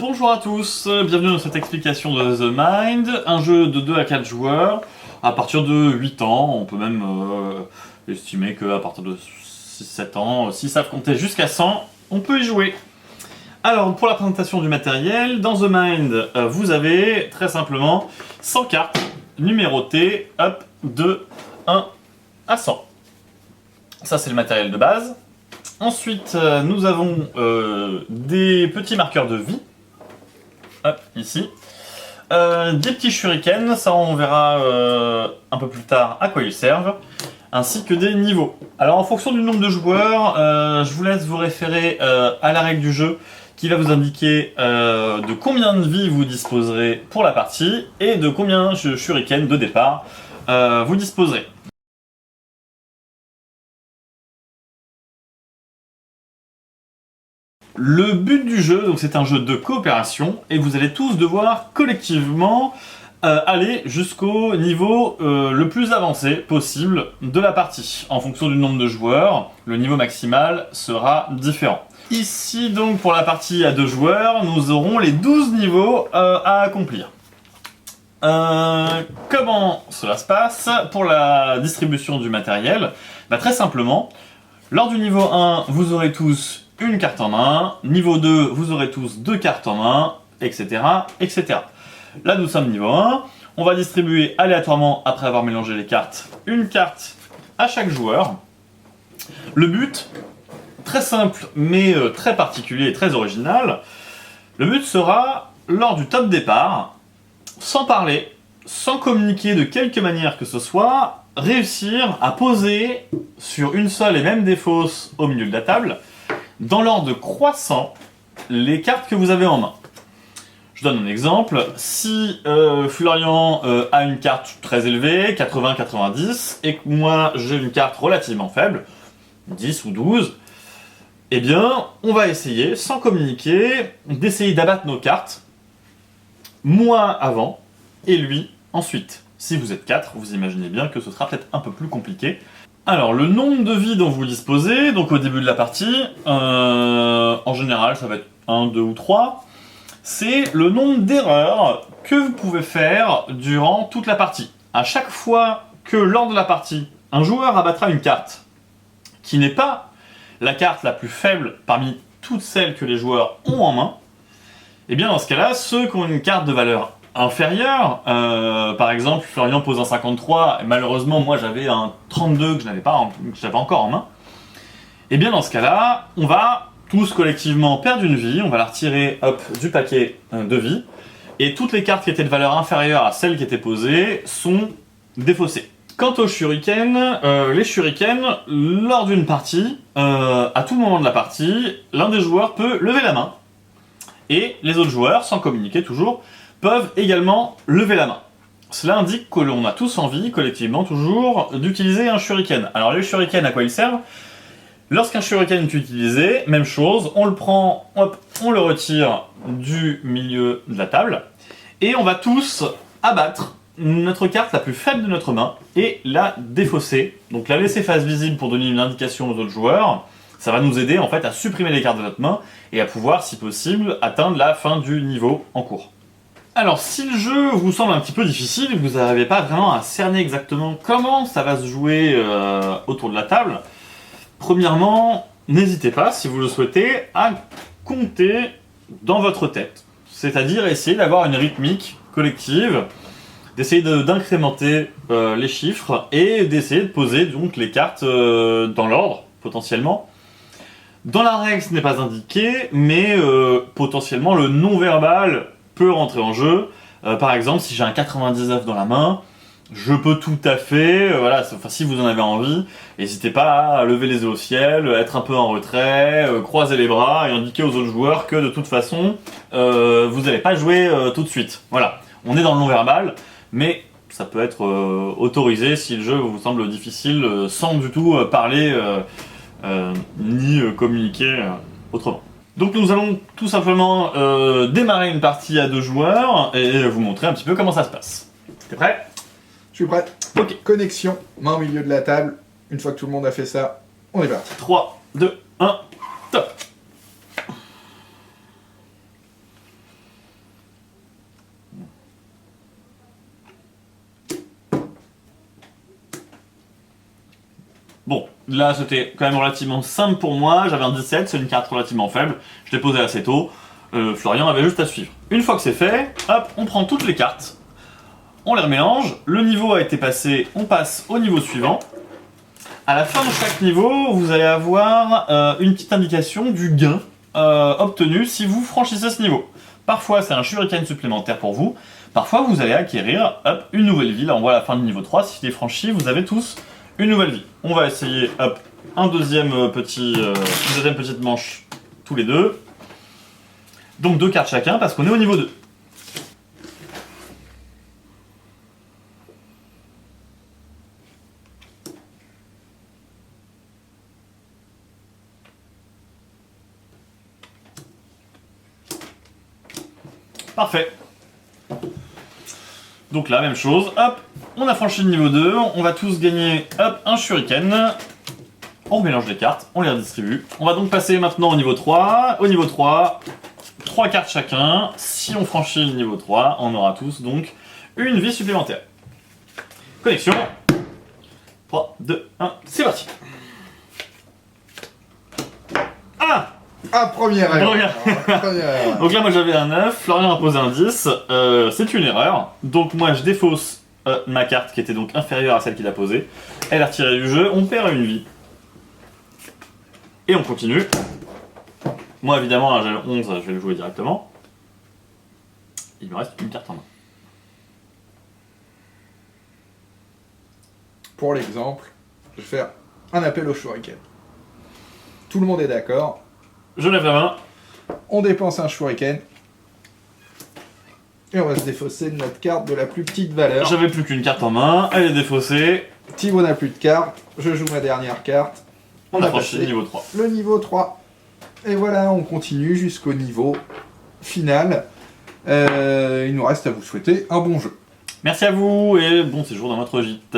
Bonjour à tous, bienvenue dans cette explication de The Mind, un jeu de 2 à 4 joueurs, à partir de 8 ans, on peut même estimer qu'à partir de 6-7 ans, s'ils savent compter jusqu'à 100, on peut y jouer. Alors, pour la présentation du matériel, dans The Mind, vous avez très simplement 100 cartes numérotées, hop, de 1 à 100. Ça, c'est le matériel de base. Ensuite, nous avons des petits marqueurs de vie. Hop, ici. Des petits shurikens, ça on verra un peu plus tard à quoi ils servent. Ainsi que des niveaux. Alors en fonction du nombre de joueurs, je vous laisse vous référer à la règle du jeu qui va vous indiquer de combien de vie vous disposerez pour la partie et de combien de shurikens de départ vous disposerez. Le but du jeu, donc c'est un jeu de coopération, et vous allez tous devoir collectivement aller jusqu'au niveau le plus avancé possible de la partie. En fonction du nombre de joueurs, le niveau maximal sera différent. Ici donc pour la partie à 2 joueurs, nous aurons les 12 niveaux à accomplir. Comment cela se passe pour la distribution du matériel? Très simplement, lors du niveau 1, vous aurez tous une carte en main, niveau 2, vous aurez tous 2 cartes en main, etc., etc. Là, nous sommes niveau 1, on va distribuer aléatoirement, après avoir mélangé les cartes, une carte à chaque joueur. Le but, très simple, mais très particulier et très original, le but sera, lors du top départ, sans parler, sans communiquer de quelque manière que ce soit, réussir à poser sur une seule et même des fosses au milieu de la table, dans l'ordre croissant, les cartes que vous avez en main. Je donne un exemple. Si Florian a une carte très élevée, 80-90, et que moi j'ai une carte relativement faible, 10 ou 12, eh bien, on va essayer, sans communiquer, d'essayer d'abattre nos cartes, moi avant, et lui ensuite. Si vous êtes 4, vous imaginez bien que ce sera peut-être un peu plus compliqué. Alors, le nombre de vies dont vous disposez, donc au début de la partie, en général ça va être 1, 2 ou 3, c'est le nombre d'erreurs que vous pouvez faire durant toute la partie. À chaque fois que lors de la partie, un joueur abattra une carte qui n'est pas la carte la plus faible parmi toutes celles que les joueurs ont en main, et bien dans ce cas-là, ceux qui ont une carte de valeur inférieur, par exemple Florian pose un 53 et malheureusement moi j'avais un 32 que j'avais encore en main, et bien dans ce cas là on va tous collectivement perdre une vie, on va la retirer hop, du paquet de vie, et toutes les cartes qui étaient de valeur inférieure à celles qui étaient posées sont défaussées. Quant aux shurikens, les shurikens, lors d'une partie, à tout moment de la partie, l'un des joueurs peut lever la main, et les autres joueurs, sans communiquer toujours, peuvent également lever la main. Cela indique que l'on a tous envie, collectivement toujours, d'utiliser un shuriken. Alors les shurikens, à quoi ils servent? Lorsqu'un shuriken est utilisé, même chose, on le prend, hop, on le retire du milieu de la table, et on va tous abattre notre carte la plus faible de notre main, et la défausser. Donc la laisser face visible pour donner une indication aux autres joueurs. Ça va nous aider en fait à supprimer les cartes de notre main, et à pouvoir, si possible, atteindre la fin du niveau en cours. Alors, si le jeu vous semble un petit peu difficile, vous n'arrivez pas vraiment à cerner exactement comment ça va se jouer autour de la table, premièrement, n'hésitez pas, si vous le souhaitez, à compter dans votre tête. C'est-à-dire essayer d'avoir une rythmique collective, d'essayer d'incrémenter les chiffres, et d'essayer de poser donc les cartes dans l'ordre, potentiellement. Dans la règle, ce n'est pas indiqué, mais potentiellement le non-verbal peut rentrer en jeu. Par exemple, si j'ai un 99 dans la main, je peux tout à fait, si vous en avez envie, n'hésitez pas à lever les yeux au ciel, être un peu en retrait, croiser les bras et indiquer aux autres joueurs que de toute façon, vous n'allez pas jouer tout de suite. Voilà, on est dans le non-verbal, mais ça peut être autorisé si le jeu vous semble difficile, sans du tout parler ni communiquer autrement. Donc nous allons tout simplement démarrer une partie à 2 joueurs et vous montrer un petit peu comment ça se passe. T'es prêt? Je suis prêt. Ok. Connexion, main au milieu de la table. Une fois que tout le monde a fait ça, on est parti. 3, 2, 1, top. Là, c'était quand même relativement simple pour moi. J'avais un 17, c'est une carte relativement faible. Je l'ai posé assez tôt. Florian avait juste à suivre. Une fois que c'est fait, hop, on prend toutes les cartes. On les remélange. Le niveau a été passé, on passe au niveau suivant. À la fin de chaque niveau, vous allez avoir une petite indication du gain obtenu si vous franchissez ce niveau. Parfois, c'est un shuriken supplémentaire pour vous. Parfois, vous allez acquérir hop, une nouvelle vie. Là, on voit la fin du niveau 3. Si je l'ai franchi, vous avez tous une nouvelle vie. On va essayer hop, une deuxième petite manche tous les deux. Donc 2 cartes chacun parce qu'on est au niveau 2. Parfait. Donc là, même chose, hop, on a franchi le niveau 2, on va tous gagner, hop, un shuriken. On mélange les cartes, on les redistribue. On va donc passer maintenant au niveau 3. Au niveau 3, 3 cartes chacun. Si on franchit le niveau 3, on aura tous donc une vie supplémentaire. Connexion. 3, 2, 1, c'est parti. Ah, première erreur. Regarde. Première erreur. Donc là, moi j'avais un 9, Florian a posé un 10, c'est une erreur. Donc moi je défausse ma carte qui était donc inférieure à celle qu'il a posée. Elle a retiré du jeu, on perd une vie. Et on continue. Moi évidemment, j'ai le 11, je vais le jouer directement. Il me reste une carte en main. Pour l'exemple, je vais faire un appel au shuriken. Tout le monde est d'accord. Je lève la main. On dépense un shuriken. Et on va se défausser de notre carte de la plus petite valeur. J'avais plus qu'une carte en main, elle est défaussée. Thibaut n'a plus de carte. Je joue ma dernière carte. On a franchi le niveau 3. Le niveau 3. Et voilà, on continue jusqu'au niveau final. Il nous reste à vous souhaiter un bon jeu. Merci à vous et bon séjour dans votre gîte.